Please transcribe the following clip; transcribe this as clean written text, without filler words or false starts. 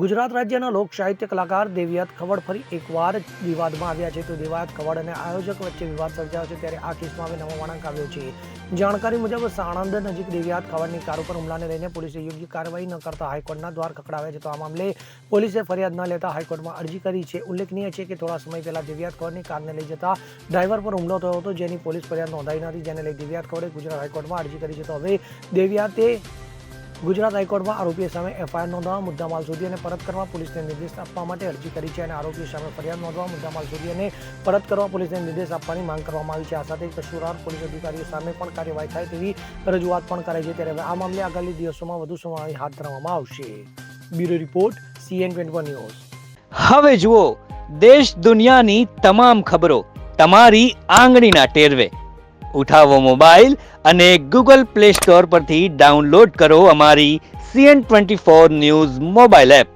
ગુજરાત રાજ્યના લોક સાહિત્ય કલાકાર દેવિયાત ખવડ ફરી એકવાર વિવાદમાં આવ્યા છે. તો દેવિયાત ખવડ અને આયોજક વચ્ચે વિવાદ સર્જાયો છે, ત્યારે આ કેસમાં હવે નવો વળાંક આવ્યો છે. જાણકારી મુજબ સાણંદ નજીક દેવિયાત ખવડની કાર ઉપર હુમલાને લઈને પોલીસે યોગ્ય કાર્યવાહી ન કરતા હાઈકોર્ટના દ્વાર ખખડાવ્યા છે. તો આ મામલે પોલીસે ફરિયાદ ન લેતા હાઈકોર્ટમાં અરજી કરી છે. ઉલ્લેખનીય છે કે થોડા સમય પહેલા દેવિયાત ખવડની કારને લઈ જતા ડ્રાઈવર પર હુમલો થયો હતો, જેની પોલીસ ફરિયાદ નોંધાઈ નથી, જેને લઈ દેવિયાત ખવડે ગુજરાત હાઈકોર્ટમાં અરજી કરી છે. તો હવે દેવિયાતે ગુજરાત હાઈકોર્ટમાં આરોપીઓ સામે એફઆઈઆર નોંધવા, મુદ્દામાલ શોધી અને પરત કરવા પોલીસને નિર્દેશ આપવા માટે અરજી કરી છે. અને આરોપીઓ સામે ફરિયાદ નોંધવા, મુદ્દામાલ શોધી અને પરત કરવા પોલીસને નિર્દેશ આપવાની માંગ કરવામાં આવી છે. આ સાથે કસૂરવાર પોલીસ અધિકારીઓ સામે પણ કાર્યવાહી થાય તેવી રજૂઆત પણ કરાઈ છે. ત્યારે આ મામલે આગામી દિવસોમાં વધુ સુનાવણી હાથ ધરવામાં આવશે. Bureau report, CN21 news. હવે જુઓ દેશ દુનિયાની તમામ ખબરો તમારી આંગળીના ટેરવે. ઉઠાવો મોબાઈલ અને Google Play Store પરથી ડાઉનલોડ કરો અમારી CN24 ન્યૂઝ મોબાઈલ એપ.